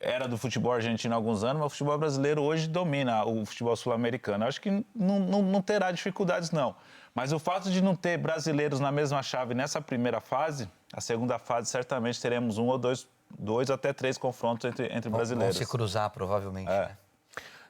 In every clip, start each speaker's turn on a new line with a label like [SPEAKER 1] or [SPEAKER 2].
[SPEAKER 1] era do futebol argentino há alguns anos, mas o futebol brasileiro hoje domina o futebol sul-americano. Acho que não terá dificuldades, não. Mas o fato de não ter brasileiros na mesma chave nessa primeira fase, a segunda fase certamente teremos um ou dois até 3 confrontos entre brasileiros.
[SPEAKER 2] Vão se cruzar, provavelmente, né?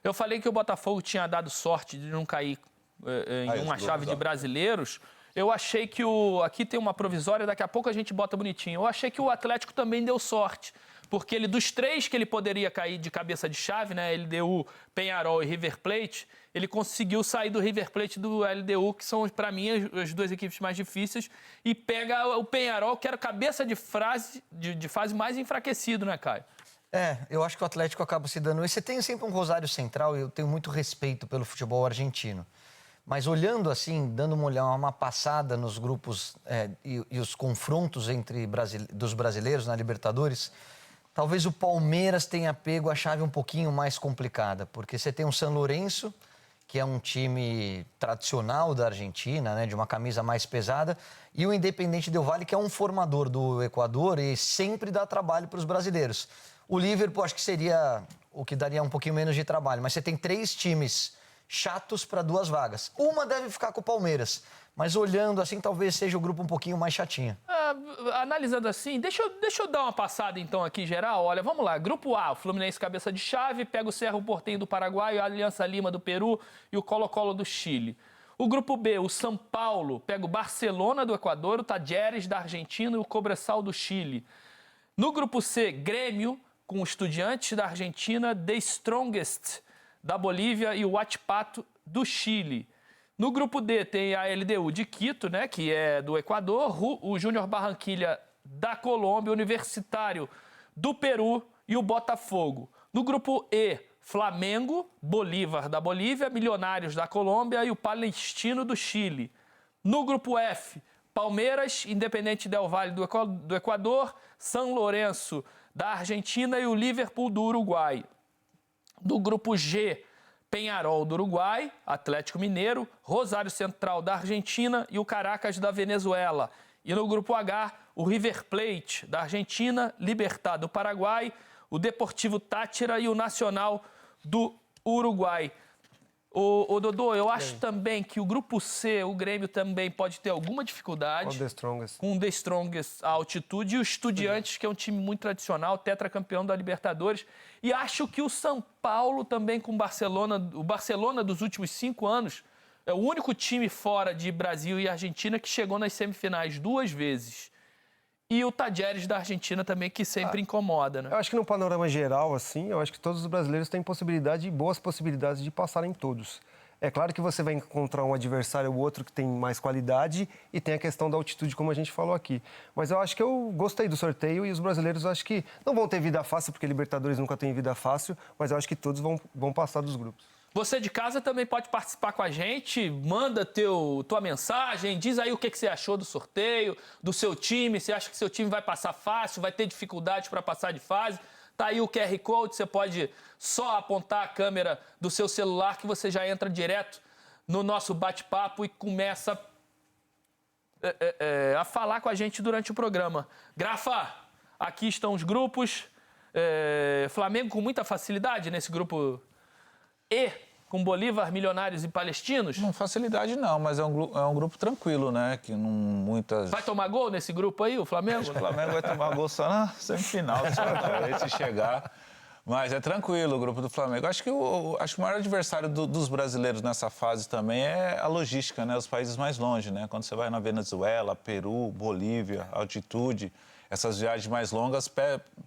[SPEAKER 3] Eu falei que o Botafogo tinha dado sorte de não cair em uma chave de brasileiros. Eu achei que aqui tem uma provisória, daqui a pouco a gente bota bonitinho. Eu achei que o Atlético também deu sorte, porque dos 3 que ele poderia cair de cabeça de chave, né, LDU, Peñarol e River Plate, ele conseguiu sair do River Plate e do LDU, que são, para mim, as 2 equipes mais difíceis, e pega o Peñarol, que era cabeça de fase mais enfraquecido, né, Caio?
[SPEAKER 2] Eu acho que o Atlético acaba se dando... Você tem sempre um rosário central, e eu tenho muito respeito pelo futebol argentino. Mas olhando assim, dando uma passada nos grupos e os confrontos dos brasileiros na Libertadores, talvez o Palmeiras tenha pego a chave um pouquinho mais complicada, porque você tem o San Lorenzo, que é um time tradicional da Argentina, né, de uma camisa mais pesada, e o Independiente Del Valle, que é um formador do Equador e sempre dá trabalho para os brasileiros. O Liverpool acho que seria o que daria um pouquinho menos de trabalho, mas você tem 3 times chatos para 2 vagas. Uma deve ficar com o Palmeiras, mas olhando assim, talvez seja o grupo um pouquinho mais chatinho.
[SPEAKER 3] Analisando assim, deixa eu dar uma passada então aqui geral. Olha, vamos lá. Grupo A, o Fluminense cabeça de chave, pega o Cerro Porteño do Paraguai, a Aliança Lima do Peru e o Colo-Colo do Chile. O grupo B, o São Paulo, pega o Barcelona do Equador, o Talleres da Argentina e o Cobresal do Chile. No grupo C, Grêmio, com o Estudiantes da Argentina, The Strongest da Bolívia e o Huachipato do Chile. No grupo D tem a LDU de Quito, né, que é do Equador, o Júnior Barranquilla da Colômbia, o Universitário do Peru e o Botafogo. No grupo E, Flamengo, Bolívar da Bolívia, Milionários da Colômbia e o Palestino do Chile. No grupo F, Palmeiras, Independente Del Valle do Equador, São Lourenço da Argentina e o Liverpool do Uruguai. Do grupo G, Peñarol do Uruguai, Atlético Mineiro, Rosário Central da Argentina e o Caracas da Venezuela. E no grupo H, o River Plate da Argentina, Libertad do Paraguai, o Deportivo Táchira e o Nacional do Uruguai. Ô Dodô, eu acho também que o grupo C, o Grêmio também pode ter alguma dificuldade com o The Strongest a altitude e o Estudiantes, que é um time muito tradicional, tetracampeão da Libertadores. E acho que o São Paulo também com o Barcelona dos últimos 5 anos, é o único time fora de Brasil e Argentina que chegou nas semifinais 2 vezes. E o Talleres da Argentina também, que sempre incomoda, né?
[SPEAKER 4] Eu acho que no panorama geral, assim, eu acho que todos os brasileiros têm boas possibilidades de passarem todos. É claro que você vai encontrar um adversário ou outro que tem mais qualidade e tem a questão da altitude, como a gente falou aqui. Mas eu acho que eu gostei do sorteio e os brasileiros acho que não vão ter vida fácil, porque Libertadores nunca tem vida fácil, mas eu acho que todos vão passar dos grupos.
[SPEAKER 3] Você de casa também pode participar com a gente, manda tua mensagem, diz aí o que você achou do sorteio, do seu time, você acha que seu time vai passar fácil, vai ter dificuldade para passar de fase. Tá aí o QR Code, você pode só apontar a câmera do seu celular que você já entra direto no nosso bate-papo e começa a falar com a gente durante o programa. Grafa, aqui estão os grupos, Flamengo com muita facilidade nesse grupo E, com Bolívar, Milionários e Palestinos?
[SPEAKER 1] Não, facilidade não, mas é um grupo tranquilo, né? Que não muitas...
[SPEAKER 3] Vai tomar gol nesse grupo aí, o Flamengo?
[SPEAKER 1] Acho que o Flamengo vai tomar gol só na semifinal, se chegar. Mas é tranquilo o grupo do Flamengo. Acho que o maior adversário dos brasileiros nessa fase também é a logística, né? Os países mais longe, né? Quando você vai na Venezuela, Peru, Bolívia, altitude, essas viagens mais longas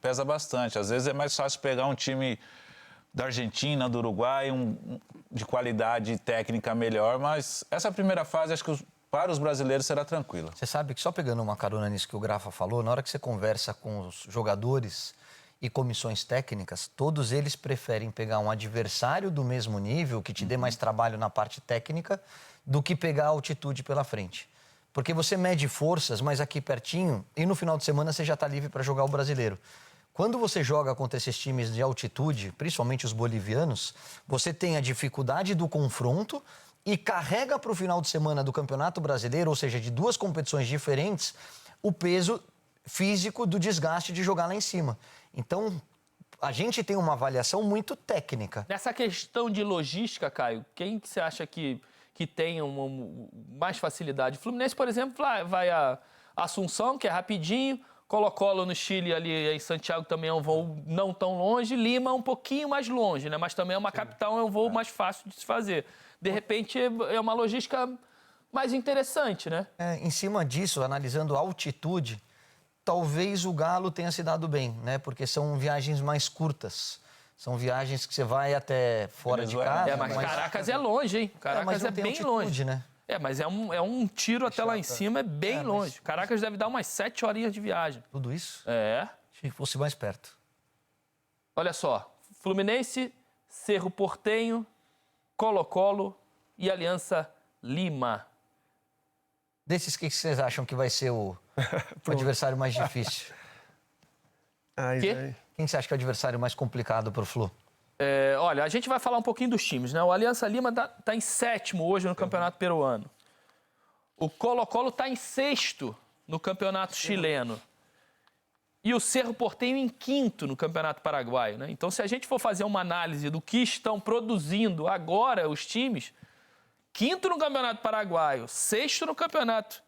[SPEAKER 1] pesa bastante. Às vezes é mais fácil pegar um time da Argentina, do Uruguai, de qualidade técnica melhor, mas essa primeira fase, acho que para os brasileiros será tranquila.
[SPEAKER 2] Você sabe que, só pegando uma carona nisso que o Grafa falou, na hora que você conversa com os jogadores e comissões técnicas, todos eles preferem pegar um adversário do mesmo nível, que te dê mais trabalho na parte técnica, do que pegar a altitude pela frente. Porque você mede forças, mas aqui pertinho, e no final de semana você já está livre para jogar o brasileiro. Quando você joga contra esses times de altitude, principalmente os bolivianos, você tem a dificuldade do confronto e carrega para o final de semana do Campeonato Brasileiro, ou seja, de 2 competições diferentes, o peso físico do desgaste de jogar lá em cima. Então, A gente tem uma avaliação muito técnica.
[SPEAKER 3] Nessa questão de logística, Caio, quem que você acha que tem mais facilidade? O Fluminense, por exemplo, vai a Assunção, que é rapidinho, Colo-Colo no Chile, ali em Santiago também é um voo não tão longe, Lima um pouquinho mais longe, né? Mas também é uma capital, é um voo mais fácil de se fazer. De repente, é uma logística mais interessante, né?
[SPEAKER 2] Em cima disso, analisando a altitude, talvez o Galo tenha se dado bem, né? Porque são viagens mais curtas. São viagens que você vai até fora de casa.
[SPEAKER 3] Mas Caracas é longe, hein? Caracas é bem
[SPEAKER 2] altitude,
[SPEAKER 3] longe.
[SPEAKER 2] Né?
[SPEAKER 3] Mas é um tiro até lá em cima, é bem longe. Caracas deve dar umas 7 horinhas de viagem.
[SPEAKER 2] Tudo isso?
[SPEAKER 3] É.
[SPEAKER 2] Achei que fosse mais perto.
[SPEAKER 3] Olha só, Fluminense, Cerro Porteño, Colo-Colo e Aliança Lima.
[SPEAKER 2] Desses, que vocês acham que vai ser o adversário mais difícil?
[SPEAKER 3] Quê?
[SPEAKER 2] Quem você acha que é o adversário mais complicado para o Flu?
[SPEAKER 3] Olha, a gente vai falar um pouquinho dos times, né? O Aliança Lima tá em 7º hoje no Campeonato Peruano. O Colo-Colo tá em 6º no Campeonato Chileno. E o Cerro Porteño em 5º no Campeonato Paraguaio, né? Então, se a gente for fazer uma análise do que estão produzindo agora os times, 5º no Campeonato Paraguaio, 6º no Campeonato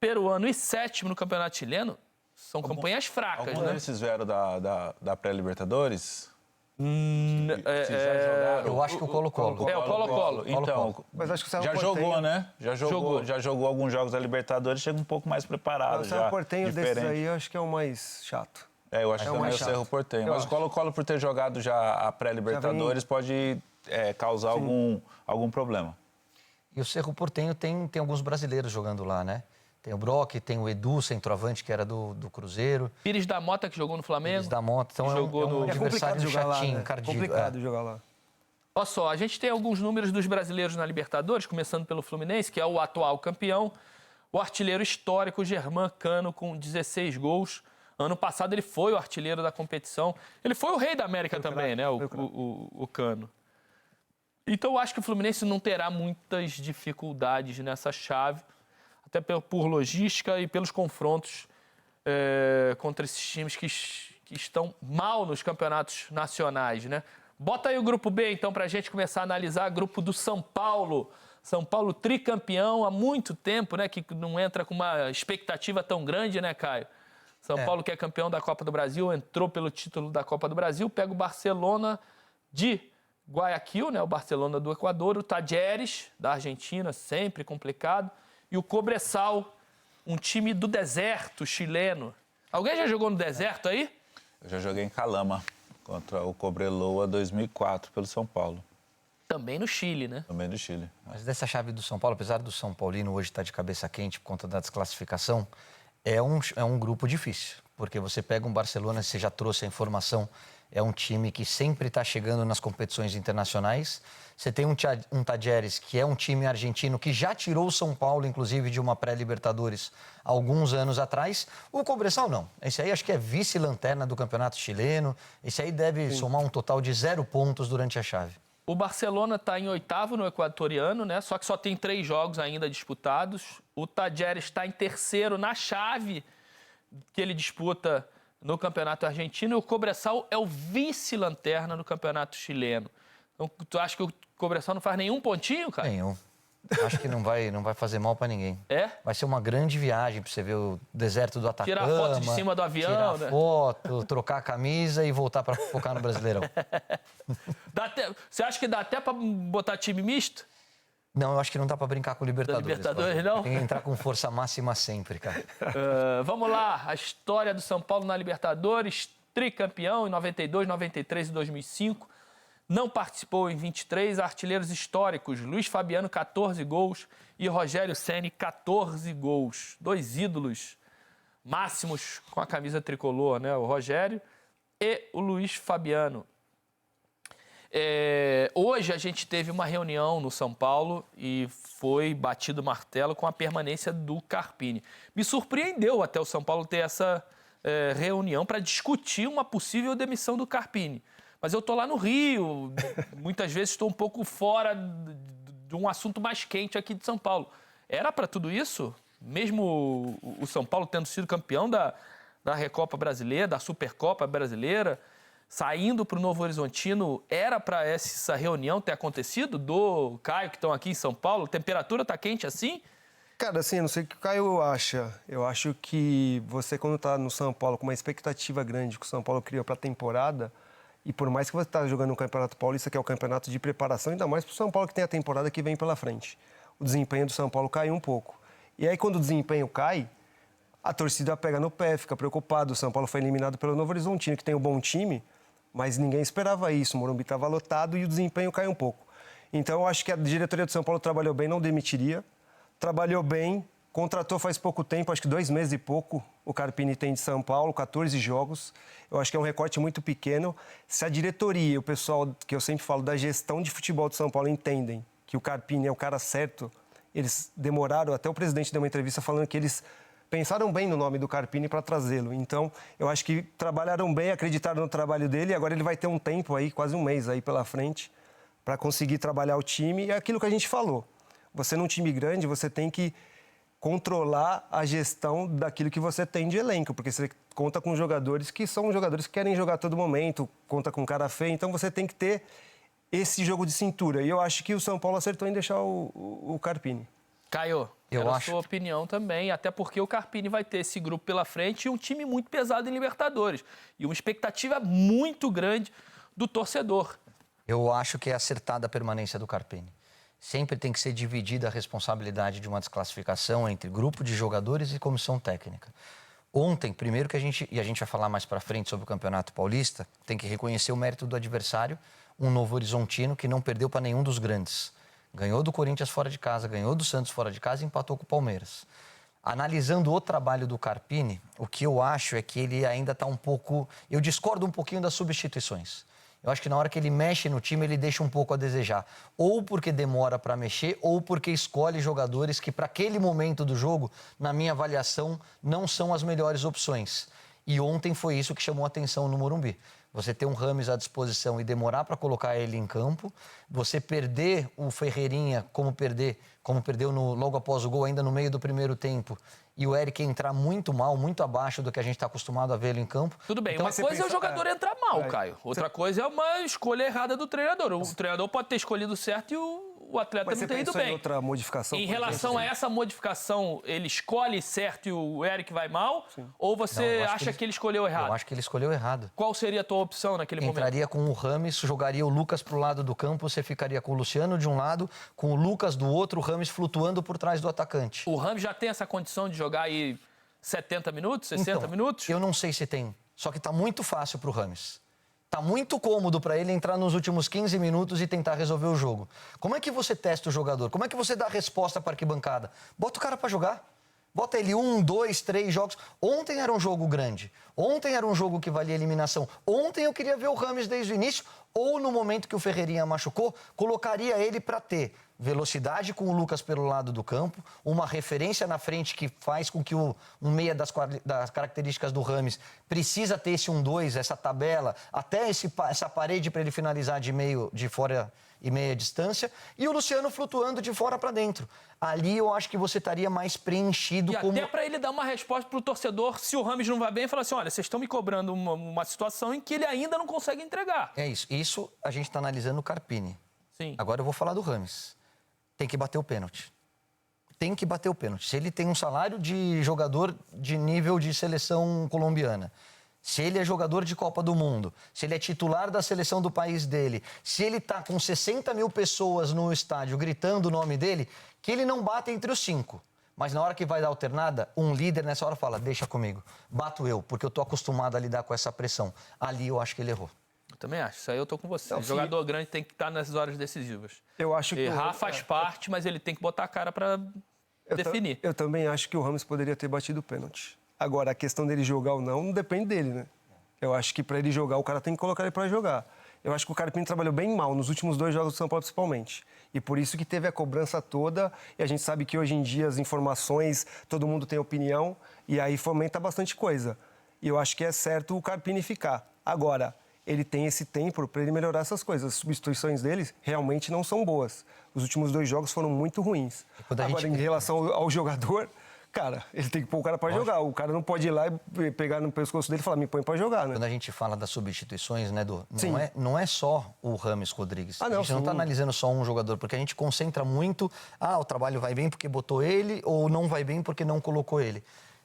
[SPEAKER 3] Peruano e 7º no Campeonato Chileno, são campanhas fracas,
[SPEAKER 1] Alguns
[SPEAKER 3] né?
[SPEAKER 1] desses vieram da pré-Libertadores?
[SPEAKER 3] É,
[SPEAKER 1] já jogaram?
[SPEAKER 2] Eu acho que o Colo-Colo.
[SPEAKER 3] É, o Colo-Colo.
[SPEAKER 1] Então,
[SPEAKER 4] Mas acho que o Cerro
[SPEAKER 1] já
[SPEAKER 4] Porteño-
[SPEAKER 1] jogou, né? Já jogou alguns jogos da Libertadores, chega um pouco mais preparado.
[SPEAKER 4] O Cerro Porteño desses
[SPEAKER 1] diferente.
[SPEAKER 4] aí, eu acho que é o mais chato.
[SPEAKER 1] Eu acho que
[SPEAKER 4] o
[SPEAKER 1] também é
[SPEAKER 4] mais
[SPEAKER 1] o Cerro
[SPEAKER 4] chato.
[SPEAKER 1] Porteño.
[SPEAKER 4] Eu
[SPEAKER 1] Mas
[SPEAKER 4] acho.
[SPEAKER 1] o Colo-Colo, por ter jogado já a pré-Libertadores, pode causar algum problema.
[SPEAKER 2] E o Cerro Porteño tem alguns brasileiros jogando lá, né? Tem o Brock, tem o Edu, centroavante, que era do Cruzeiro.
[SPEAKER 3] Pires da Mota, que jogou no Flamengo.
[SPEAKER 2] Eles da Mota. Então
[SPEAKER 3] Jogou
[SPEAKER 2] é um
[SPEAKER 3] no-
[SPEAKER 4] É complicado
[SPEAKER 2] adversário
[SPEAKER 4] jogar lá,
[SPEAKER 2] chatinho,
[SPEAKER 4] né?
[SPEAKER 2] cardíaco.
[SPEAKER 4] Complicado jogar lá.
[SPEAKER 3] Olha só, a gente tem alguns números dos brasileiros na Libertadores, começando pelo Fluminense, que é o atual campeão. O artilheiro histórico, Germán Cano, com 16 gols. Ano passado ele foi o artilheiro da competição. Ele foi o rei da América também, né? O Cano. Então eu acho que o Fluminense não terá muitas dificuldades nessa chave, até por logística e pelos confrontos contra esses times que estão mal nos campeonatos nacionais, né? Bota aí o grupo B, então, para a gente começar a analisar. Grupo do São Paulo. São Paulo tricampeão há muito tempo, né? Que não entra com uma expectativa tão grande, né, Caio? São Paulo, que é campeão da Copa do Brasil, entrou pelo título da Copa do Brasil, pega o Barcelona de Guayaquil, né? O Barcelona do Equador, o Talleres, da Argentina, sempre complicado, e o Cobresal, um time do deserto chileno. Alguém já jogou no deserto aí?
[SPEAKER 1] Eu já joguei em Calama contra o Cobreloa 2004 pelo São Paulo,
[SPEAKER 3] Também no Chile, né?
[SPEAKER 1] também do Chile.
[SPEAKER 2] Mas dessa chave do São Paulo, apesar do São Paulino hoje estar de cabeça quente por conta da desclassificação, é um grupo difícil. Porque você pega um Barcelona, você já trouxe a informação, é um time que sempre está chegando nas competições internacionais. Você tem um Talleres, que é um time argentino que já tirou o São Paulo, inclusive, de uma pré-Libertadores alguns anos atrás. O Cobresal, não. Esse aí acho que é vice-lanterna do campeonato chileno. Esse aí deve somar um total de 0 pontos durante a chave.
[SPEAKER 3] O Barcelona está em 8º no equatoriano, né? Só que só tem 3 jogos ainda disputados. O Talleres está em 3º na chave que ele disputa no campeonato argentino. E o Cobresal é o vice-lanterna no campeonato chileno. Então, tu acha que o Cobresal não faz nenhum pontinho, cara?
[SPEAKER 2] Nenhum. Acho que não vai fazer mal para ninguém.
[SPEAKER 3] É?
[SPEAKER 2] Vai ser uma grande viagem para você ver o deserto do Atacama.
[SPEAKER 3] Tirar foto de cima do avião,
[SPEAKER 2] tirar
[SPEAKER 3] né?
[SPEAKER 2] foto, trocar a camisa e voltar para focar no Brasileirão.
[SPEAKER 3] Você acha que dá até para botar time misto?
[SPEAKER 2] Não, eu acho que não dá para brincar com o Libertadores.
[SPEAKER 3] Libertadores, não?
[SPEAKER 2] Tem que entrar com força máxima sempre, cara.
[SPEAKER 3] Vamos lá, a história do São Paulo na Libertadores, tricampeão em 92, 93 e 2005. Não participou em 23, artilheiros históricos, Luiz Fabiano, 14 gols, e Rogério Ceni, 14 gols. 2 ídolos máximos com a camisa tricolor, né? O Rogério e o Luiz Fabiano. Hoje a gente teve uma reunião no São Paulo e foi batido o martelo com a permanência do Carpini. Me surpreendeu até o São Paulo ter essa reunião para discutir uma possível demissão do Carpini. Mas eu estou lá no Rio, muitas vezes estou um pouco fora de um assunto mais quente aqui de São Paulo. Era para tudo isso? Mesmo o São Paulo tendo sido campeão da da Recopa Brasileira, da Supercopa Brasileira, saindo para o Novo Horizontino, era para essa reunião ter acontecido? Do Caio, que estão aqui em São Paulo, a temperatura está quente assim?
[SPEAKER 4] Cara, assim, eu não sei o que o Caio acha. Eu acho que você, quando tá no São Paulo com uma expectativa grande que o São Paulo criou para a temporada, e por mais que você tá jogando no Campeonato Paulista, que é o campeonato de preparação, ainda mais para o São Paulo que tem a temporada que vem pela frente. O desempenho do São Paulo caiu um pouco. E aí, quando o desempenho cai, a torcida pega no pé, fica preocupada. O São Paulo foi eliminado pelo Novo Horizontino, que tem um bom time, mas ninguém esperava isso. O Morumbi estava lotado e o desempenho caiu um pouco. Então, eu acho que a diretoria do São Paulo trabalhou bem, não demitiria. Trabalhou bem, contratou faz pouco tempo, acho que 2 meses e pouco, o Carpini tem de São Paulo, 14 jogos. Eu acho que é um recorte muito pequeno. Se a diretoria e o pessoal, que eu sempre falo, da gestão de futebol do São Paulo entendem que o Carpini é o cara certo, eles demoraram, até o presidente deu uma entrevista falando que eles pensaram bem no nome do Carpini para trazê-lo. Então, eu acho que trabalharam bem, acreditaram no trabalho dele e agora ele vai ter um tempo aí, quase um mês aí pela frente, para conseguir trabalhar o time. E é aquilo que a gente falou. Você num time grande, você tem que controlar a gestão daquilo que você tem de elenco, porque você conta com jogadores que são jogadores que querem jogar a todo momento, conta com cara feio, então você tem que ter esse jogo de cintura. E eu acho que o São Paulo acertou em deixar o Carpini.
[SPEAKER 3] Caio, quero a sua opinião também, até porque o Carpini vai ter esse grupo pela frente e um time muito pesado em Libertadores. E uma expectativa muito grande do torcedor.
[SPEAKER 2] Eu acho que é acertada a permanência do Carpini. Sempre tem que ser dividida a responsabilidade de uma desclassificação entre grupo de jogadores e comissão técnica. Ontem, primeiro que a gente vai falar mais para frente sobre o Campeonato Paulista, tem que reconhecer o mérito do adversário, um Novo Horizontino que não perdeu para nenhum dos grandes. Ganhou do Corinthians fora de casa, ganhou do Santos fora de casa e empatou com o Palmeiras. Analisando o trabalho do Carpini, o que eu acho é que ele ainda está um pouco... Eu discordo um pouquinho das substituições. Eu acho que na hora que ele mexe no time, ele deixa um pouco a desejar. Ou porque demora para mexer, ou porque escolhe jogadores que, para aquele momento do jogo, na minha avaliação, não são as melhores opções. E ontem foi isso que chamou a atenção no Morumbi. Você ter um Rames à disposição e demorar para colocar ele em campo, você perder o Ferreirinha como perdeu logo após o gol, ainda no meio do primeiro tempo, e o Eric entrar muito mal, muito abaixo do que a gente está acostumado a vê-lo em campo.
[SPEAKER 3] Tudo bem,
[SPEAKER 2] então,
[SPEAKER 3] uma coisa é o jogador entrar mal, Caio. Outra coisa é uma escolha errada do treinador. O treinador pode ter escolhido certo e o atleta não ter ido bem.
[SPEAKER 4] Em outra modificação?
[SPEAKER 3] Em relação a essa modificação, ele escolhe certo e o Eric vai mal? Sim. Ou você acha que ele escolheu errado?
[SPEAKER 2] Eu acho que ele escolheu errado.
[SPEAKER 3] Qual seria a tua opção naquele momento?
[SPEAKER 2] Entraria com o Rames, jogaria o Lucas para o lado do campo, você ficaria com o Luciano de um lado, com o Lucas do outro, o Rames flutuando por trás do atacante.
[SPEAKER 3] O Rames já tem essa condição de jogar aí 70 minutos, 60 minutos?
[SPEAKER 2] Eu não sei se tem, só que está muito fácil para o Rames. Tá muito cômodo para ele entrar nos últimos 15 minutos e tentar resolver o jogo. Como é que você testa o jogador? Como é que você dá resposta para a arquibancada? Bota o cara para jogar. Bota ele 1, 2, 3 jogos. Ontem era um jogo grande. Ontem era um jogo que valia eliminação. Ontem eu queria ver o Rames desde o início, ou no momento que o Ferreirinha machucou, colocaria ele para ter velocidade com o Lucas pelo lado do campo, uma referência na frente que faz com que um meia das características do Rames precisa ter esse 1-2, essa tabela, até essa parede para ele finalizar de fora e meia distância, e o Luciano flutuando de fora para dentro. Ali eu acho que você estaria mais preenchido
[SPEAKER 3] e até para ele dar uma resposta pro torcedor, se o Rames não vai bem, falar assim, olha, vocês estão me cobrando uma situação em que ele ainda não consegue entregar.
[SPEAKER 2] É isso. Isso a gente está analisando o Carpini.
[SPEAKER 3] Sim.
[SPEAKER 2] Agora eu vou falar do Rames. Tem que bater o pênalti. Tem que bater o pênalti. Se ele tem um salário de jogador de nível de seleção colombiana, se ele é jogador de Copa do Mundo, se ele é titular da seleção do país dele, se ele está com 60 mil pessoas no estádio gritando o nome dele, que ele não bata entre os 5. Mas na hora que vai dar alternada, um líder nessa hora fala, deixa comigo, bato eu, porque eu estou acostumado a lidar com essa pressão. Ali eu acho que ele errou.
[SPEAKER 3] Eu também acho, isso aí eu tô com você.
[SPEAKER 4] Não,
[SPEAKER 3] o jogador grande tem que estar nas horas decisivas.
[SPEAKER 4] Eu acho que
[SPEAKER 3] errar faz parte, mas ele tem que botar a cara para definir.
[SPEAKER 4] Eu também acho que o Rames poderia ter batido o pênalti. Agora, a questão dele jogar ou não depende dele, né? Eu acho que para ele jogar, o cara tem que colocar ele para jogar. Eu acho que o Carpini trabalhou bem mal nos últimos 2 jogos do São Paulo, principalmente. E por isso que teve a cobrança toda. E a gente sabe que hoje em dia as informações, todo mundo tem opinião, e aí fomenta bastante coisa. E eu acho que é certo o Carpini ficar. Agora, ele tem esse tempo para ele melhorar essas coisas. As substituições dele realmente não são boas. Os últimos 2 jogos foram muito ruins. Agora, em relação ao jogador, Cara, ele tem que pôr o cara para jogar. O cara não pode ir lá e pegar no pescoço dele e falar, me põe para jogar, né?
[SPEAKER 2] Quando a gente fala das substituições, né, Edu?
[SPEAKER 4] Sim.
[SPEAKER 2] Não é só o Rames Rodrigues.
[SPEAKER 4] Ah, não,
[SPEAKER 2] a gente não está
[SPEAKER 4] sim.
[SPEAKER 2] analisando só um jogador, porque a gente concentra muito, o trabalho vai bem porque botou ele, ou não vai bem porque não colocou ele.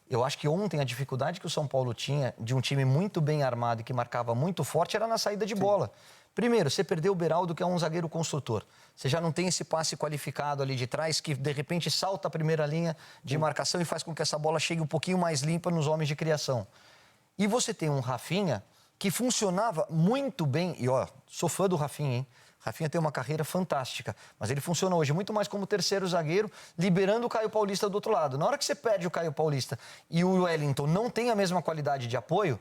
[SPEAKER 2] Eu acho que ontem a dificuldade que o São Paulo tinha de um time muito bem armado e que marcava muito forte era na saída de bola. Primeiro, você perdeu o Beraldo, que é um zagueiro construtor. Você já não tem esse passe qualificado ali de trás que, de repente, salta a primeira linha de marcação e faz com que essa bola chegue um pouquinho mais limpa nos homens de criação. E você tem um Rafinha que funcionava muito bem. E, sou fã do Rafinha, hein? Rafinha tem uma carreira fantástica, mas ele funciona hoje muito mais como terceiro zagueiro, liberando o Caio Paulista do outro lado. Na hora que você perde o Caio Paulista e o Wellington não tem a mesma qualidade de apoio,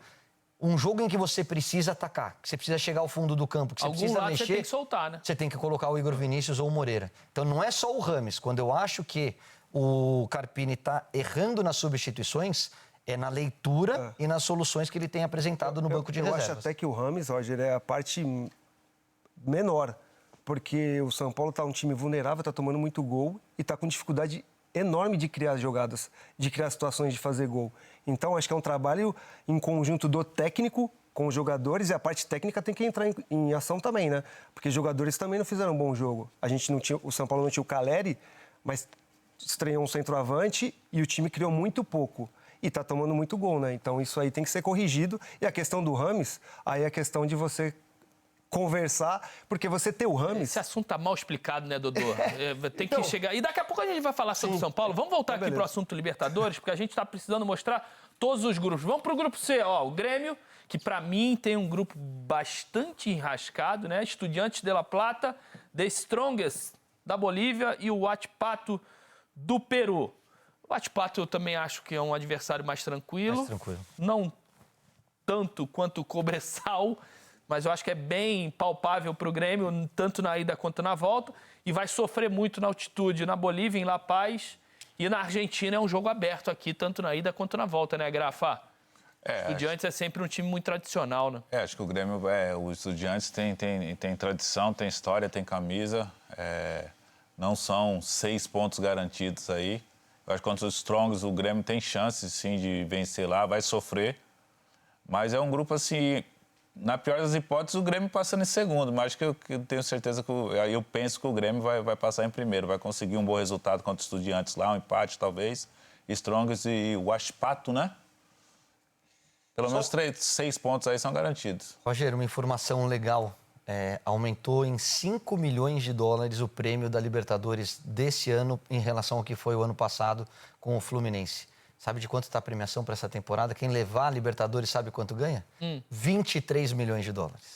[SPEAKER 2] um jogo em que você precisa atacar, que você precisa chegar ao fundo do campo, que você precisa mexer...
[SPEAKER 3] você tem que soltar, né?
[SPEAKER 2] Você tem que colocar o Igor Vinícius ou o Moreira. Então não é só o Rames. Quando eu acho que o Carpini está errando nas substituições, é na leitura e nas soluções que ele tem apresentado no banco de reservas.
[SPEAKER 4] Eu acho até que o Rames, Roger, é a parte menor, porque o São Paulo está um time vulnerável, está tomando muito gol e está com dificuldade enorme de criar jogadas, de criar situações de fazer gol. Então, acho que é um trabalho em conjunto do técnico com os jogadores, e a parte técnica tem que entrar em ação também, né? Porque os jogadores também não fizeram um bom jogo. O São Paulo não tinha o Caleri, mas estreou um centroavante e o time criou muito pouco. E está tomando muito gol, né? Então, isso aí tem que ser corrigido. E a questão do Rames, aí é a questão de você conversar, porque você ter o Rames...
[SPEAKER 3] Esse assunto tá mal explicado, né, Dodô? Tem que chegar... E daqui a pouco a gente vai falar sobre o São Paulo. Vamos voltar aqui pro assunto Libertadores, porque a gente tá precisando mostrar todos os grupos. Vamos pro grupo C, o Grêmio, que para mim tem um grupo bastante enrascado, né? Estudiantes de La Plata, The Strongest da Bolívia e o Huachipato do Peru. O Huachipato eu também acho que é um adversário mais tranquilo.
[SPEAKER 2] Mais tranquilo.
[SPEAKER 3] Não tanto quanto o Cobressal, mas eu acho que é bem palpável para o Grêmio, tanto na ida quanto na volta, e vai sofrer muito na altitude na Bolívia, em La Paz, e na Argentina é um jogo aberto aqui, tanto na ida quanto na volta, né, Grafa? Estudiantes é sempre um time muito tradicional, né?
[SPEAKER 1] Acho que o Grêmio, o Estudiantes tem tradição, tem história, tem camisa, não são 6 pontos garantidos aí. Eu acho que contra os Strongs o Grêmio tem chance, sim, de vencer lá, vai sofrer, mas é um grupo assim... Na pior das hipóteses, o Grêmio passando em segundo, mas acho que eu tenho certeza que eu penso que o Grêmio vai passar em primeiro, vai conseguir um bom resultado contra os Estudiantes lá, um empate talvez, Strongest e o Huachipato, né? Pelo menos 6 pontos aí são garantidos.
[SPEAKER 2] Roger, uma informação legal. Aumentou em 5 milhões de dólares o prêmio da Libertadores desse ano em relação ao que foi o ano passado com o Fluminense. Sabe de quanto está a premiação para essa temporada? Quem levar a Libertadores sabe quanto ganha? 23 milhões de dólares.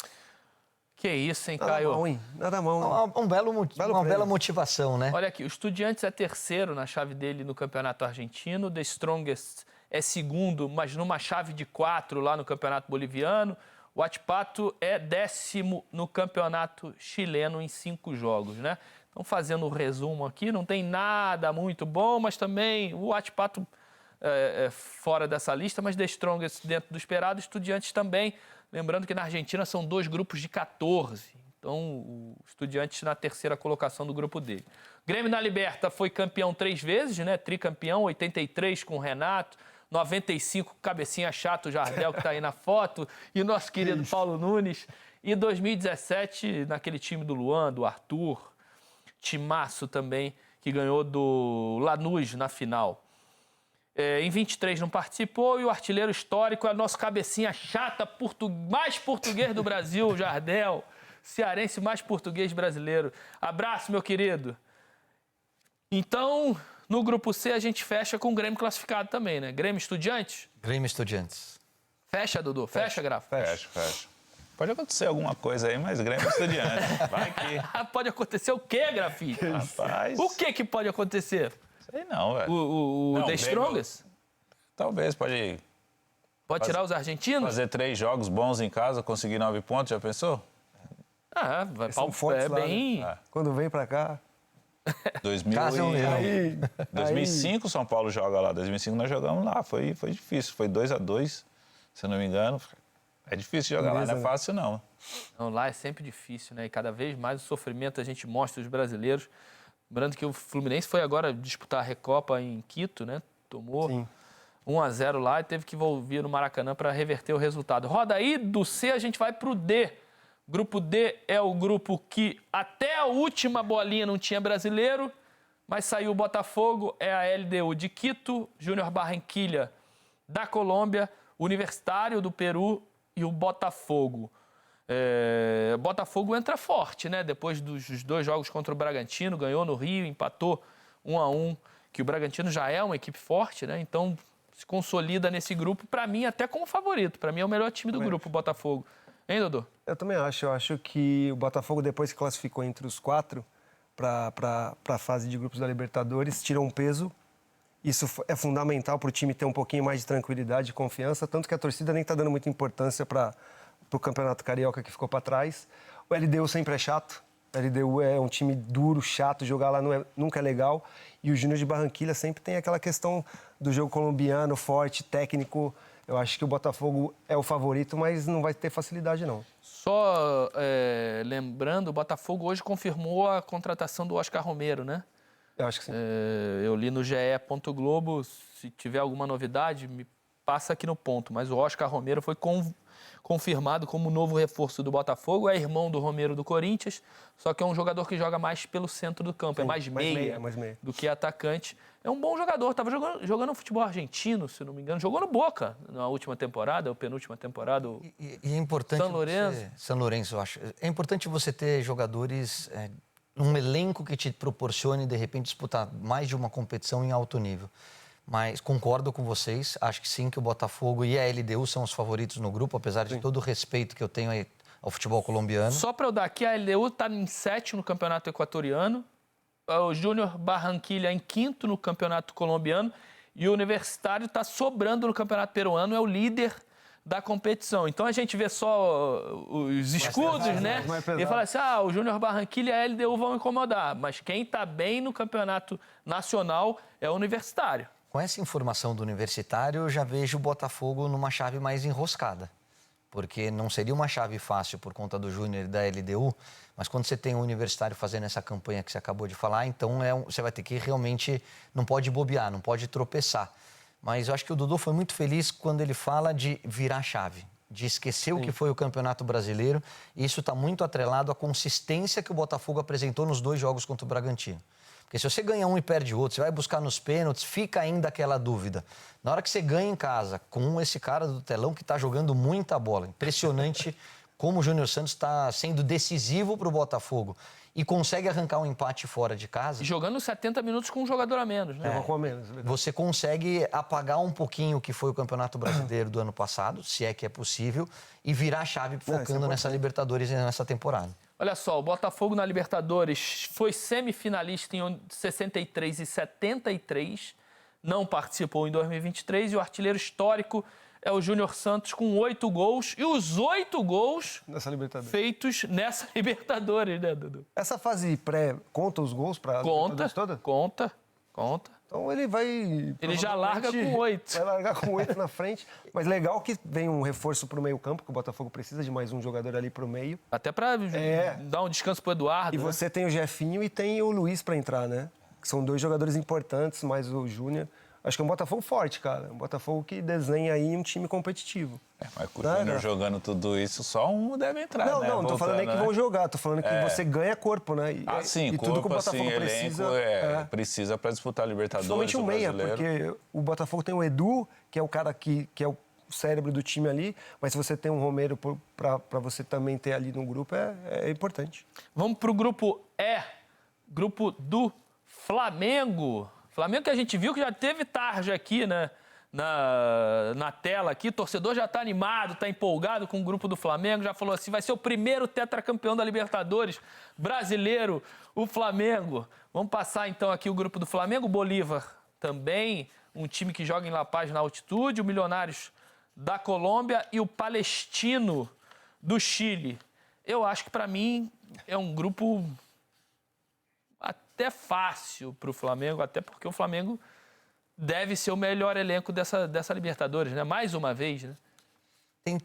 [SPEAKER 3] Que isso, hein,
[SPEAKER 4] Nada
[SPEAKER 3] Caio?
[SPEAKER 4] mal, hein? Nada mal.
[SPEAKER 2] Uma bela motivação, né?
[SPEAKER 3] Olha aqui, o Estudiantes é terceiro na chave dele no Campeonato Argentino, The Strongest é segundo, mas numa chave de 4 lá no Campeonato Boliviano. O Huachipato é 10º no Campeonato Chileno em 5 jogos, né? Então, fazendo o resumo aqui, não tem nada muito bom, mas também o Huachipato... fora dessa lista, mas The Strongest dentro do esperado, Estudiantes também. Lembrando que na Argentina são 2 grupos de 14. Então, o Estudiantes na terceira colocação do grupo dele. Grêmio na Liberta foi campeão 3 vezes, né? Tricampeão, 83 com o Renato, 95 cabecinha chato, o Jardel, que está aí na foto, e o nosso querido Paulo Nunes. E 2017, naquele time do Luan, do Arthur, timaço também, que ganhou do Lanús na final. Em 23 não participou e o artilheiro histórico é o nosso cabecinha chata, mais português do Brasil, o Jardel, cearense mais português brasileiro. Abraço, meu querido. Então, no grupo C a gente fecha com o Grêmio classificado também, né? Grêmio Estudiantes?
[SPEAKER 2] Grêmio Estudiantes.
[SPEAKER 3] Fecha, Dudu? Fecha, Grafa?
[SPEAKER 1] Fecha. Pode acontecer alguma coisa aí, mas Grêmio Estudiantes. Vai que...
[SPEAKER 3] Pode acontecer o quê, Grafite?
[SPEAKER 1] Rapaz...
[SPEAKER 3] O que pode acontecer?
[SPEAKER 1] Sei não, velho.
[SPEAKER 3] O The Strongest?
[SPEAKER 1] Talvez, pode
[SPEAKER 3] tirar os argentinos?
[SPEAKER 1] fazer 3 jogos bons em casa, conseguir 9 pontos, já pensou?
[SPEAKER 3] Vai
[SPEAKER 4] São fortes lá,
[SPEAKER 3] bem...
[SPEAKER 4] né? Quando vem pra cá...
[SPEAKER 1] 2005 São Paulo joga lá, 2005 nós jogamos lá, foi difícil, foi 2-2, se eu não me engano. É difícil jogar lá, não é fácil não.
[SPEAKER 3] Não, lá é sempre difícil, né? E cada vez mais o sofrimento a gente mostra os brasileiros. Lembrando que o Fluminense foi agora disputar a Recopa em Quito, né? tomou.
[SPEAKER 4] Sim.
[SPEAKER 3] 1-0 lá e teve que vir no Maracanã para reverter o resultado. Roda aí, do C a gente vai pro D. Grupo D é o grupo que até a última bolinha não tinha brasileiro, mas saiu o Botafogo, é a LDU de Quito, Júnior Barranquilla da Colômbia, Universitário do Peru e o Botafogo. Botafogo entra forte, né? Depois dos 2 jogos contra o Bragantino, ganhou no Rio, empatou 1-1, que o Bragantino já é uma equipe forte, né? Então se consolida nesse grupo, para mim até como favorito. Para mim é o melhor time do grupo, o Botafogo. Hein, Dodô?
[SPEAKER 4] Eu também acho. Eu acho que o Botafogo, depois que classificou entre os 4 para a fase de grupos da Libertadores, tirou um peso. Isso é fundamental para o time ter um pouquinho mais de tranquilidade e confiança, tanto que a torcida nem está dando muita importância para o Campeonato Carioca que ficou para trás. O LDU sempre é chato. O LDU é um time duro, chato, jogar lá nunca é legal. E o Júnior de Barranquilla sempre tem aquela questão do jogo colombiano, forte, técnico. Eu acho que o Botafogo é o favorito, mas não vai ter facilidade, não.
[SPEAKER 3] Só lembrando, o Botafogo hoje confirmou a contratação do Oscar Romero, né?
[SPEAKER 4] Eu acho que sim.
[SPEAKER 3] Eu li no ge.globo, se tiver alguma novidade, me passa aqui no ponto. Mas o Oscar Romero foi confirmado como novo reforço do Botafogo, é irmão do Romero do Corinthians, só que é um jogador que joga mais pelo centro do campo, é mais meia do que atacante. É um bom jogador, estava jogando no futebol argentino, se não me engano, jogou no Boca na última temporada, ou penúltima temporada.
[SPEAKER 2] E é importante
[SPEAKER 3] São Lourenço.
[SPEAKER 2] São Lourenço, eu acho. É importante você ter jogadores, um elenco que te proporcione, de repente, disputar mais de uma competição em alto nível. Mas concordo com vocês, acho que sim, que o Botafogo e a LDU são os favoritos no grupo, apesar de todo o respeito que eu tenho aí ao futebol colombiano.
[SPEAKER 3] Só para eu dar aqui, a LDU está em 7º no Campeonato Equatoriano, o Júnior Barranquilla em 5º no Campeonato Colombiano e o Universitário está sobrando no Campeonato Peruano, é o líder da competição. Então a gente vê só os escudos, né? E fala assim, o Júnior Barranquilla e a LDU vão incomodar, mas quem está bem no Campeonato Nacional é o Universitário.
[SPEAKER 2] Com essa informação do Universitário, eu já vejo o Botafogo numa chave mais enroscada. Porque não seria uma chave fácil por conta do Júnior e da LDU, mas quando você tem o Universitário fazendo essa campanha que você acabou de falar, então você vai ter que realmente, não pode bobear, não pode tropeçar. Mas eu acho que o Dodô foi muito feliz quando ele fala de virar chave, de esquecer o que foi o Campeonato Brasileiro, e isso está muito atrelado à consistência que o Botafogo apresentou nos 2 jogos contra o Bragantino. Porque se você ganha um e perde outro, você vai buscar nos pênaltis, fica ainda aquela dúvida. Na hora que você ganha em casa, com esse cara do telão que está jogando muita bola, impressionante como o Júnior Santos está sendo decisivo para o Botafogo e consegue arrancar um empate fora de casa.
[SPEAKER 3] E jogando 70 minutos com um jogador a menos, né?
[SPEAKER 4] Com a menos,
[SPEAKER 2] você consegue apagar um pouquinho o que foi o Campeonato Brasileiro do ano passado, se é que é possível, e virar a chave focando nessa Libertadores e nessa temporada.
[SPEAKER 3] Olha só, o Botafogo na Libertadores foi semifinalista em 63 e 73, não participou em 2023 e o artilheiro histórico é o Júnior Santos com 8 gols e os 8 gols feitos nessa Libertadores, né, Dudu?
[SPEAKER 4] Essa fase pré conta os gols para a Libertadores toda?
[SPEAKER 3] Conta.
[SPEAKER 4] Então ele vai...
[SPEAKER 3] Ele já larga com 8.
[SPEAKER 4] Vai largar com 8 na frente. Mas legal que vem um reforço para o meio-campo, que o Botafogo precisa de mais um jogador ali para o meio.
[SPEAKER 3] Até para dar um descanso para o Eduardo.
[SPEAKER 4] E você tem o Jefinho e tem o Luiz para entrar, né? Que são 2 jogadores importantes, mais o Júnior. Acho que é um Botafogo forte, cara. Um Botafogo que desenha aí um time competitivo.
[SPEAKER 1] Mas com o Júnior jogando tudo isso, só um deve entrar,
[SPEAKER 4] não,
[SPEAKER 1] né?
[SPEAKER 4] Não tô falando nem que vão jogar. Tô falando que você ganha corpo, né?
[SPEAKER 1] Sim,
[SPEAKER 4] e
[SPEAKER 1] corpo,
[SPEAKER 4] tudo que o Botafogo
[SPEAKER 1] assim,
[SPEAKER 4] precisa...
[SPEAKER 1] precisa para disputar a Libertadores,
[SPEAKER 4] principalmente um meia, porque o Botafogo tem o Edu, que é o cara que é o cérebro do time ali, mas se você tem um Romero para você também ter ali no grupo, é importante.
[SPEAKER 3] Vamos pro grupo E, grupo do Flamengo. Flamengo que a gente viu que já teve tarja aqui, né? Na tela aqui, o torcedor já está animado, está empolgado com o grupo do Flamengo, já falou assim, vai ser o primeiro tetracampeão da Libertadores brasileiro, o Flamengo. Vamos passar então aqui o grupo do Flamengo, o Bolívar também, um time que joga em La Paz na altitude, o Milionários da Colômbia e o Palestino do Chile. Eu acho que para mim é um grupo até fácil para o Flamengo, até porque o Flamengo deve ser o melhor elenco dessa Libertadores, né? Mais uma vez, né?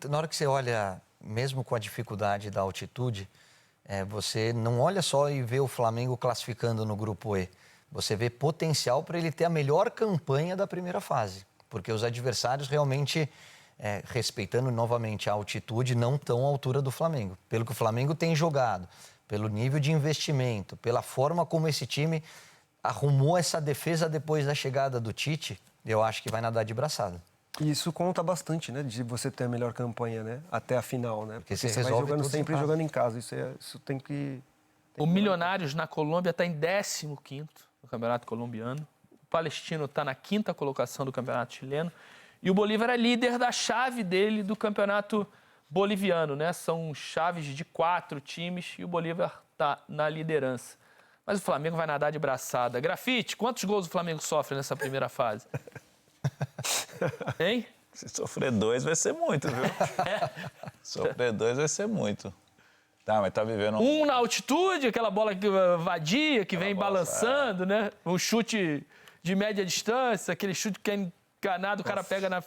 [SPEAKER 2] Na hora que você olha, mesmo com a dificuldade da altitude, você não olha só e vê o Flamengo classificando no grupo E. você vê potencial para ele ter a melhor campanha da primeira fase. Porque os adversários realmente, respeitando novamente a altitude, não estão à altura do Flamengo. Pelo que o Flamengo tem jogado, pelo nível de investimento, pela forma como esse time arrumou essa defesa depois da chegada do Tite, eu acho que vai nadar de braçada.
[SPEAKER 4] E isso conta bastante, né? De você ter a melhor campanha, né? Até a final, né?
[SPEAKER 2] Porque
[SPEAKER 4] Você
[SPEAKER 2] você
[SPEAKER 4] vai
[SPEAKER 2] resolve
[SPEAKER 4] jogando
[SPEAKER 2] todos
[SPEAKER 4] sempre
[SPEAKER 2] em casa.
[SPEAKER 4] jogando em casa. Isso tem que...
[SPEAKER 3] O Milionários na Colômbia está em 15º no Campeonato Colombiano. O Palestino está na 5ª colocação do Campeonato Chileno. E o Bolívar é líder da chave dele do Campeonato Boliviano, né? São chaves de 4 times e o Bolívar está na liderança. Mas o Flamengo vai nadar de braçada. Grafite, quantos gols o Flamengo sofre nessa primeira fase? Hein?
[SPEAKER 1] Se sofrer 2 vai ser muito, viu? Sofrer 2 vai ser muito. Tá, mas tá vivendo...
[SPEAKER 3] Um na altitude, aquela bola vadia que vem balançando, né? Um chute de média distância, aquele chute que é enganado, o cara pega na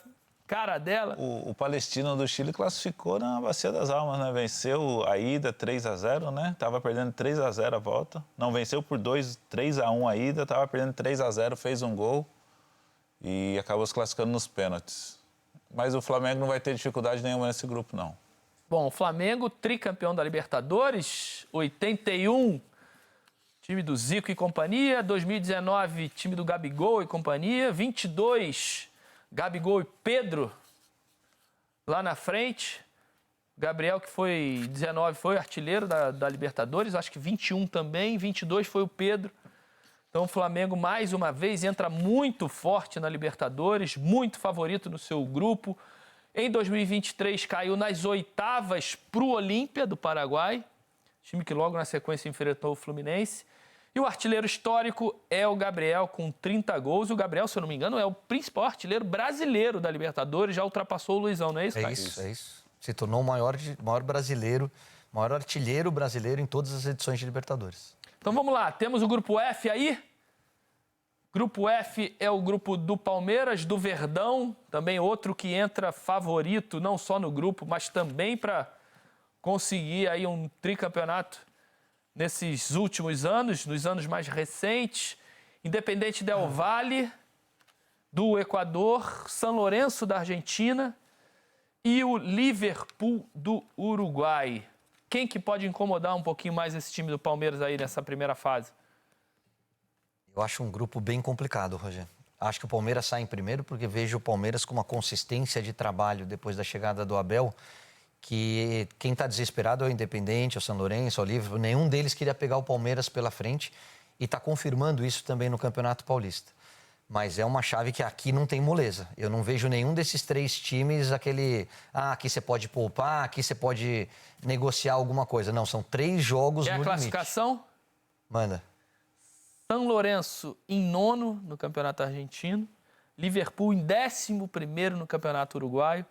[SPEAKER 3] cara dela.
[SPEAKER 1] O Palestino do Chile classificou na Bacia das Almas, né? Venceu a ida 3-0, né? Tava perdendo 3-0 a volta. Não, venceu por 3-1 a ida, tava perdendo 3-0, fez um gol e acabou se classificando nos pênaltis. Mas o Flamengo não vai ter dificuldade nenhuma nesse grupo, não.
[SPEAKER 3] Bom, o Flamengo, tricampeão da Libertadores, 81, time do Zico e companhia, 2019, time do Gabigol e companhia, 22, Gabigol e Pedro lá na frente, Gabriel, que foi 19, foi artilheiro da Libertadores, acho que 21 também, 22 foi o Pedro. Então o Flamengo, mais uma vez, entra muito forte na Libertadores, muito favorito no seu grupo. Em 2023, caiu nas oitavas para o Olímpia do Paraguai, time que logo na sequência enfrentou o Fluminense. E o artilheiro histórico é o Gabriel, com 30 gols. O Gabriel, se eu não me engano, é o principal artilheiro brasileiro da Libertadores, já ultrapassou o Luizão, não é isso, Caio?
[SPEAKER 2] É isso. Se tornou o maior brasileiro, maior artilheiro brasileiro em todas as edições de Libertadores.
[SPEAKER 3] Então vamos lá, temos o grupo F aí. Grupo F é o grupo do Palmeiras, do Verdão, também outro que entra favorito, não só no grupo, mas também para conseguir aí um tricampeonato nesses últimos anos, nos anos mais recentes. Independente Del Valle, do Equador, São Lourenço, da Argentina e o Liverpool, do Uruguai. Quem que pode incomodar um pouquinho mais esse time do Palmeiras aí nessa primeira fase?
[SPEAKER 2] Eu acho um grupo bem complicado, Rogério. Acho que o Palmeiras sai em primeiro porque vejo o Palmeiras com uma consistência de trabalho depois da chegada do Abel, que quem está desesperado é o Independente, o São Lourenço, o Liverpool. Nenhum deles queria pegar o Palmeiras pela frente e está confirmando isso também no Campeonato Paulista. Mas é uma chave que aqui não tem moleza. Eu não vejo nenhum desses 3 times aqui você pode poupar, aqui você pode negociar alguma coisa. Não, são 3 jogos no
[SPEAKER 3] É a
[SPEAKER 2] limite.
[SPEAKER 3] classificação?
[SPEAKER 2] Manda.
[SPEAKER 3] São Lourenço em 9º no Campeonato Argentino, Liverpool em 11º no Campeonato Uruguaio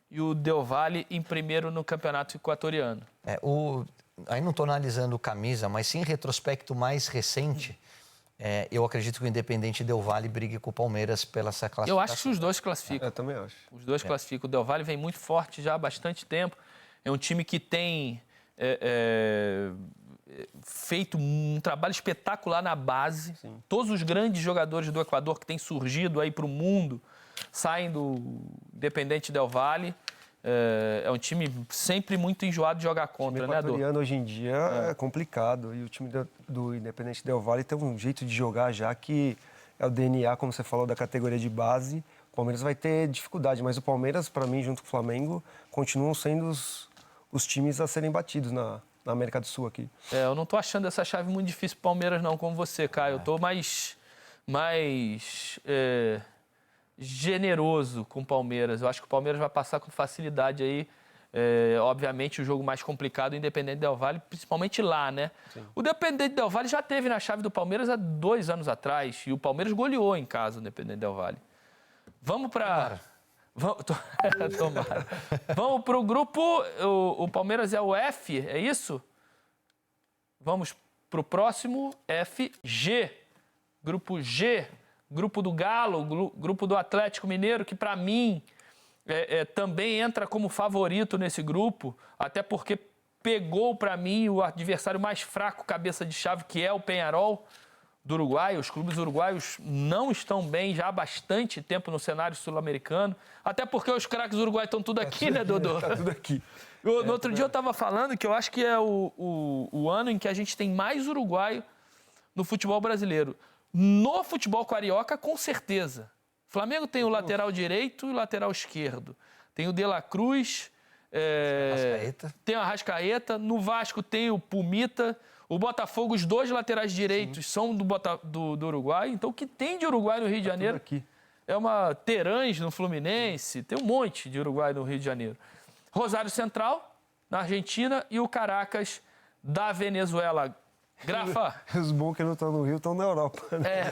[SPEAKER 3] e o Del Valle em 1º no Campeonato Equatoriano.
[SPEAKER 2] Aí não estou analisando camisa, mas sim em retrospecto mais recente, eu acredito que o Independente Del Valle brigue com o Palmeiras pela essa classificação.
[SPEAKER 3] Eu acho que os dois classificam.
[SPEAKER 4] Eu também acho.
[SPEAKER 3] Os dois classificam. O Del Valle vem muito forte já há bastante tempo. É um time que tem feito um trabalho espetacular na base. Sim. Todos os grandes jogadores do Equador que têm surgido aí para o mundo saem do Independente Del Valle. É um time sempre muito enjoado de jogar contra, né, Adô?
[SPEAKER 4] O equatoriano hoje em dia é complicado. E o time do Independente Del Valle tem um jeito de jogar já que é o DNA, como você falou, da categoria de base. O Palmeiras vai ter dificuldade, mas o Palmeiras, para mim, junto com o Flamengo, continuam sendo os times a serem batidos na América do Sul aqui.
[SPEAKER 3] Eu não tô achando essa chave muito difícil pro Palmeiras, não, como você, Caio. Eu tô mais generoso com o Palmeiras. Eu acho que o Palmeiras vai passar com facilidade aí. Obviamente, o jogo mais complicado, o Independente Del Valle, principalmente lá, né? Sim. O Independente Del Valle já teve na chave do Palmeiras há 2 anos atrás. E o Palmeiras goleou em casa o Independente Del Valle. Vamos para... Tomara. Vamos para o grupo. O Palmeiras é o F, é isso? Vamos para o próximo, FG. Grupo G, grupo do Galo, grupo do Atlético Mineiro, que para mim também entra como favorito nesse grupo, até porque pegou para mim o adversário mais fraco, cabeça de chave, que é o Peñarol. do Uruguai. Os clubes uruguaios não estão bem já há bastante tempo no cenário sul-americano. Até porque os craques uruguaios estão tudo aqui, né, Dodô?
[SPEAKER 4] Tá tudo aqui.
[SPEAKER 3] No outro dia eu estava falando que eu acho que é o ano em que a gente tem mais uruguaio no futebol brasileiro. No futebol carioca, com certeza. O Flamengo tem o lateral direito e o lateral esquerdo. Tem o De La Cruz,
[SPEAKER 2] Arrascaeta.
[SPEAKER 3] tem o Arrascaeta. No Vasco tem o Pumita. O Botafogo, os 2 laterais direitos são do Uruguai. Então, o que tem de Uruguai no Rio de Janeiro
[SPEAKER 4] Tudo aqui.
[SPEAKER 3] é uma Terãs no Fluminense. Tem um monte de Uruguai no Rio de Janeiro. Rosário Central, na Argentina, e o Caracas, da Venezuela. Grafa.
[SPEAKER 4] Os bons que não estão no Rio estão na Europa. Né?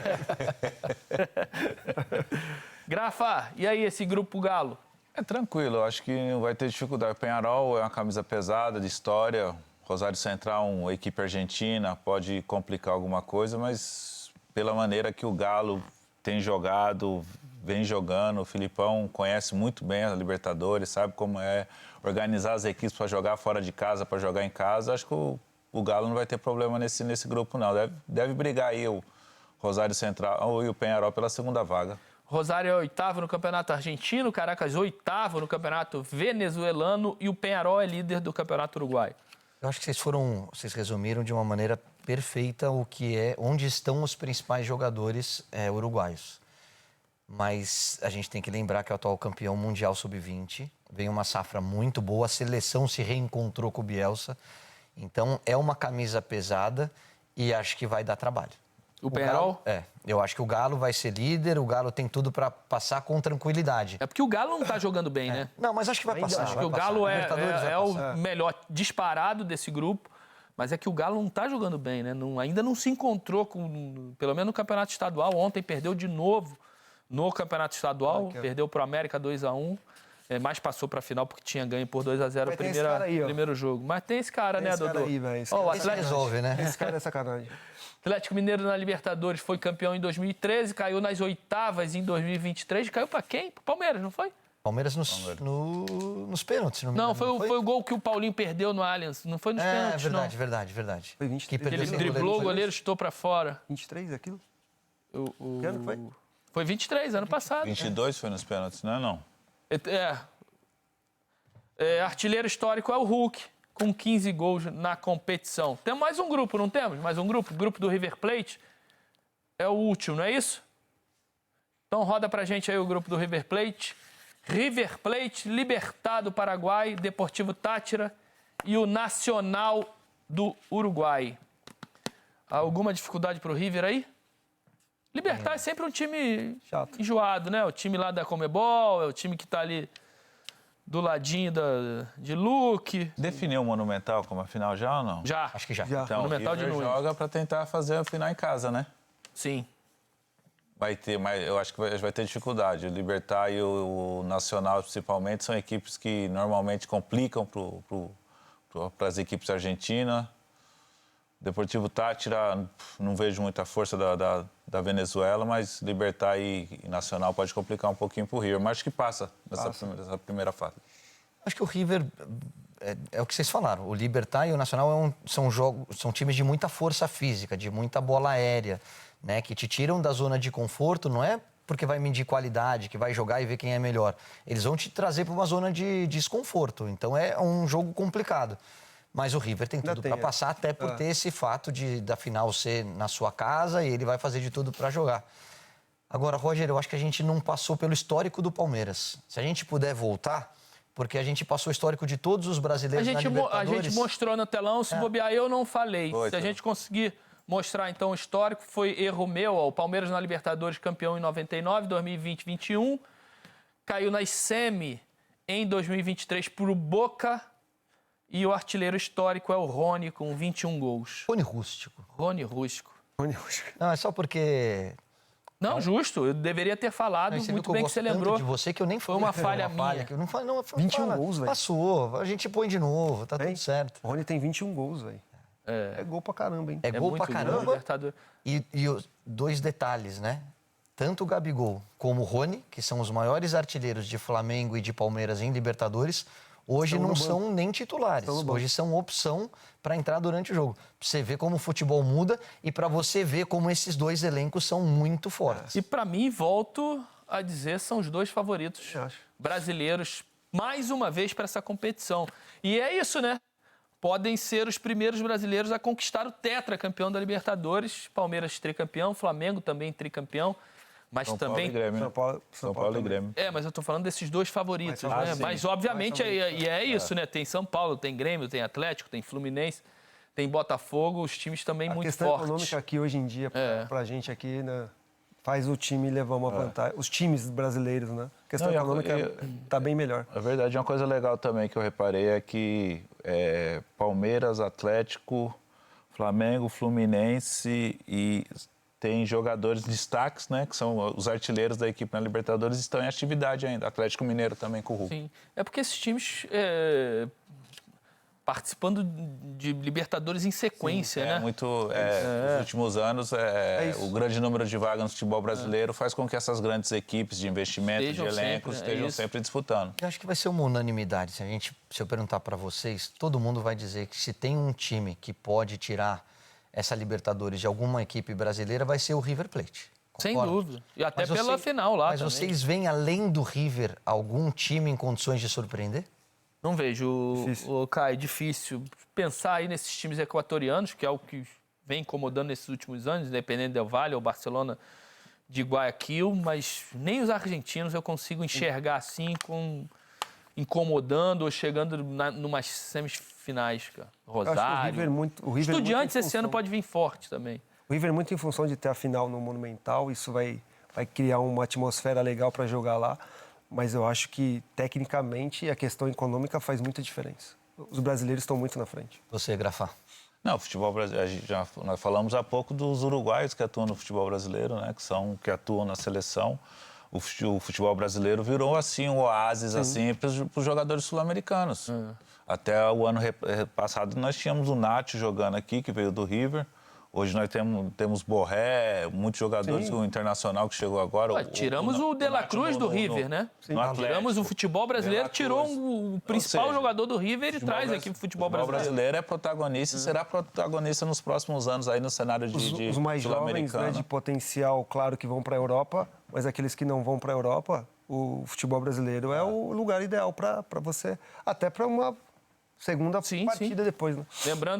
[SPEAKER 3] Grafa, e aí esse grupo Galo?
[SPEAKER 1] É tranquilo, eu acho que não vai ter dificuldade. O Peñarol é uma camisa pesada, de história. Rosário Central, uma equipe argentina, pode complicar alguma coisa, mas pela maneira que o Galo tem jogado, vem jogando, o Filipão conhece muito bem a Libertadores, sabe como é organizar as equipes para jogar fora de casa, para jogar em casa. Acho que o Galo não vai ter problema nesse grupo, não. Deve brigar aí o Rosário Central e o Peñarol pela segunda vaga.
[SPEAKER 3] Rosário é 8º no Campeonato Argentino, Caracas 8º no Campeonato Venezuelano e o Peñarol é líder do Campeonato Uruguai.
[SPEAKER 2] Eu acho que vocês resumiram de uma maneira perfeita onde estão os principais jogadores uruguaios. Mas a gente tem que lembrar que é o atual campeão mundial sub-20, vem uma safra muito boa, a seleção se reencontrou com o Bielsa, então é uma camisa pesada e acho que vai dar trabalho.
[SPEAKER 3] O Peñarol?
[SPEAKER 2] Eu acho que o Galo vai ser líder, o Galo tem tudo para passar com tranquilidade.
[SPEAKER 3] É porque o Galo não tá jogando bem, né?
[SPEAKER 2] Não, mas acho que vai passar.
[SPEAKER 3] Acho
[SPEAKER 2] vai
[SPEAKER 3] que o
[SPEAKER 2] passar.
[SPEAKER 3] Galo
[SPEAKER 2] Libertadores vai
[SPEAKER 3] é o
[SPEAKER 2] passar.
[SPEAKER 3] melhor disparado desse grupo, mas é que o Galo não tá jogando bem, né? Ainda não se encontrou, pelo menos no Campeonato Estadual. Ontem perdeu de novo no Campeonato Estadual, perdeu para o América 2-1. Mas passou para a final porque tinha ganho por 2-0 o primeiro jogo. Mas tem esse cara, né, Dodô?
[SPEAKER 4] Aí, velho.
[SPEAKER 3] Ó, o
[SPEAKER 2] Esse resolve, né?
[SPEAKER 4] Esse cara é sacanagem.
[SPEAKER 3] Atlético Mineiro na Libertadores foi campeão em 2013, caiu nas oitavas em 2023. Caiu para quem? Pro Palmeiras, não foi?
[SPEAKER 2] Palmeiras nos pênaltis, se não me
[SPEAKER 3] Não,
[SPEAKER 2] engano.
[SPEAKER 3] foi o gol que o Paulinho perdeu no Allianz. Não foi nos pênaltis, não.
[SPEAKER 2] Verdade.
[SPEAKER 4] Foi 23.
[SPEAKER 2] Que perdeu
[SPEAKER 3] Ele
[SPEAKER 2] sem
[SPEAKER 3] driblou, o
[SPEAKER 2] goleiro.
[SPEAKER 3] goleiro chutou para fora.
[SPEAKER 4] 23 aquilo? Que ano foi?
[SPEAKER 3] Foi 23, ano passado.
[SPEAKER 1] 22 foi nos pênaltis, não é não?
[SPEAKER 3] Artilheiro histórico é o Hulk, com 15 gols na competição. Temos mais um grupo, não temos? Mais um grupo? O grupo do River Plate é o último, não é isso? Então roda pra gente aí o grupo do River Plate. River Plate, Libertad do Paraguai, Deportivo Táchira e o Nacional do Uruguai. Alguma dificuldade pro River aí? Libertad é sempre um time
[SPEAKER 4] Chato.
[SPEAKER 3] enjoado, né? O time lá da Conmebol, é o time que tá ali do ladinho de Luque.
[SPEAKER 1] Definiu o Monumental como a final já ou não?
[SPEAKER 3] Já.
[SPEAKER 2] Acho que já.
[SPEAKER 4] Já.
[SPEAKER 1] Então,
[SPEAKER 3] Monumental
[SPEAKER 1] o
[SPEAKER 3] de
[SPEAKER 1] River
[SPEAKER 3] Nunes.
[SPEAKER 1] joga para tentar fazer a final em casa, né?
[SPEAKER 3] Sim.
[SPEAKER 1] Vai ter, mas eu acho que vai ter dificuldade. O Libertad e o Nacional, principalmente, são equipes que normalmente complicam para as equipes argentinas. Deportivo Táchira, não vejo muita força da Venezuela, mas Libertad e Nacional pode complicar um pouquinho para o River. Mas acho que passa nessa primeira fase.
[SPEAKER 2] Acho que o River, é o que vocês falaram, o Libertad e o Nacional são times de muita força física, de muita bola aérea, né, que te tiram da zona de conforto, não é porque vai medir qualidade, que vai jogar e ver quem é melhor. Eles vão te trazer para uma zona de desconforto, então é um jogo complicado. Mas o River tem tudo para passar, até por ter esse fato da final ser na sua casa e ele vai fazer de tudo para jogar. Agora, Roger, eu acho que a gente não passou pelo histórico do Palmeiras. Se a gente puder voltar, porque a gente passou o histórico de todos os brasileiros na Libertadores.
[SPEAKER 3] A gente mostrou no telão, se bobear eu não falei. Se a gente conseguir mostrar então o histórico, foi erro meu. O Palmeiras na Libertadores campeão em 99, 2020, 21. Caiu nas semi em 2023 pro Boca. E o artilheiro histórico é o Rony, com 21 gols.
[SPEAKER 2] Rony Rústico.
[SPEAKER 3] Rony Rústico.
[SPEAKER 2] Não, é só porque...
[SPEAKER 3] Não, justo. Eu deveria ter falado muito bem que você lembrou.
[SPEAKER 2] De você que eu nem
[SPEAKER 3] Foi uma falha minha.
[SPEAKER 2] Que eu não falei, não,
[SPEAKER 4] 21 gols, velho.
[SPEAKER 2] Passou, a gente põe de novo, tá tudo certo.
[SPEAKER 4] O Rony tem 21 gols, velho. É gol pra caramba, hein?
[SPEAKER 2] É gol pra
[SPEAKER 3] muito
[SPEAKER 2] caramba.
[SPEAKER 3] Libertadores.
[SPEAKER 2] E os 2 detalhes, né? Tanto o Gabigol como o Rony, que são os maiores artilheiros de Flamengo e de Palmeiras em Libertadores, hoje
[SPEAKER 4] Estão
[SPEAKER 2] não
[SPEAKER 4] no
[SPEAKER 2] são nem titulares.
[SPEAKER 4] Estão no banco.
[SPEAKER 2] Hoje são opção para entrar durante o jogo. Pra você ver como o futebol muda e para você ver como esses dois elencos são muito fortes.
[SPEAKER 3] E para mim, volto a dizer, são os dois favoritos
[SPEAKER 4] Eu acho.
[SPEAKER 3] brasileiros, mais uma vez, para essa competição. E é isso, né? Podem ser os primeiros brasileiros a conquistar o tetracampeão da Libertadores. Palmeiras tricampeão, Flamengo também tricampeão. Mas
[SPEAKER 1] São Paulo
[SPEAKER 3] também...
[SPEAKER 1] e Grêmio. né? São Paulo e
[SPEAKER 4] também.
[SPEAKER 1] Grêmio.
[SPEAKER 3] Mas eu tô falando desses dois favoritos,
[SPEAKER 4] Mais
[SPEAKER 3] né?
[SPEAKER 1] sim.
[SPEAKER 3] Mas, obviamente,
[SPEAKER 4] Mais favoritos,
[SPEAKER 3] é isso, né? Tem São Paulo, tem Grêmio, tem Atlético, tem Fluminense, tem Botafogo, os times também
[SPEAKER 4] A
[SPEAKER 3] muito
[SPEAKER 4] questão
[SPEAKER 3] fortes.
[SPEAKER 4] econômica aqui hoje em dia, pra gente aqui, né, faz o time levar uma vantagem. Os times brasileiros, né? A questão
[SPEAKER 1] Não, e a-
[SPEAKER 4] econômica tá bem melhor.
[SPEAKER 1] É verdade, uma coisa legal também que eu reparei é que Palmeiras, Atlético, Flamengo, Fluminense e tem jogadores destaques, né? Que são os artilheiros da equipe na Libertadores, estão em atividade ainda. Atlético Mineiro também com o Hulk.
[SPEAKER 3] Sim. É porque esses times participando de Libertadores em sequência, né?
[SPEAKER 1] Nos últimos anos,
[SPEAKER 4] isso.
[SPEAKER 1] o grande número de vagas no futebol brasileiro faz com que essas grandes equipes de investimento,
[SPEAKER 3] Estejam
[SPEAKER 1] de elencos,
[SPEAKER 3] sempre,
[SPEAKER 1] estejam
[SPEAKER 3] isso.
[SPEAKER 1] sempre disputando.
[SPEAKER 2] Eu acho que vai ser uma unanimidade. Se eu perguntar para vocês, todo mundo vai dizer que se tem um time que pode tirar essa Libertadores de alguma equipe brasileira, vai ser o River Plate.
[SPEAKER 3] Sem
[SPEAKER 2] Concorda?
[SPEAKER 3] dúvida. E até
[SPEAKER 2] Mas
[SPEAKER 3] pela final lá
[SPEAKER 2] Mas
[SPEAKER 3] também.
[SPEAKER 2] vocês veem, além do River, algum time em condições de surpreender?
[SPEAKER 3] Não vejo,
[SPEAKER 4] Difícil.
[SPEAKER 3] Caio, difícil pensar aí nesses times equatorianos, que é o que vem incomodando nesses últimos anos, Independente del Valle ou Barcelona de Guayaquil, mas nem os argentinos eu consigo enxergar assim, incomodando ou chegando numas semifinais, cara.
[SPEAKER 4] Eu acho que
[SPEAKER 3] Rosário.
[SPEAKER 4] o River
[SPEAKER 3] Estudiantes
[SPEAKER 4] muito em
[SPEAKER 3] esse ano
[SPEAKER 4] função-
[SPEAKER 3] pode vir forte também.
[SPEAKER 4] O River muito em função de ter a final no Monumental, isso vai criar uma atmosfera legal para jogar lá. Mas eu acho que, tecnicamente, a questão econômica faz muita diferença. Os brasileiros estão muito na frente.
[SPEAKER 2] Você, Grafá.
[SPEAKER 1] Não, o futebol brasileiro, nós falamos há pouco dos uruguaios que atuam no futebol brasileiro, né? Que atuam na seleção. O futebol brasileiro virou assim um oásis assim para os jogadores sul-americanos. Até o ano passado nós tínhamos o Nacho jogando aqui, que veio do River. Hoje nós temos Borré, muitos jogadores do Internacional que chegou agora.
[SPEAKER 3] Ué, tiramos o De La
[SPEAKER 1] Nacho
[SPEAKER 3] Cruz do River, né?
[SPEAKER 1] no Atlético.
[SPEAKER 3] Tiramos o futebol brasileiro,
[SPEAKER 1] De La
[SPEAKER 3] tirou
[SPEAKER 1] Cruz.
[SPEAKER 3] o principal
[SPEAKER 1] seja,
[SPEAKER 3] jogador do River e traz aqui o futebol brasileiro.
[SPEAKER 1] é protagonista e será protagonista nos próximos anos aí no cenário de
[SPEAKER 4] Os mais jovens,
[SPEAKER 1] sul-americano.
[SPEAKER 4] né, de potencial, claro que vão para a Europa, mas aqueles que não vão para a Europa, o futebol brasileiro é o lugar ideal para você, até para uma segunda
[SPEAKER 3] Sim,
[SPEAKER 4] partida depois. Né?
[SPEAKER 3] Lembrando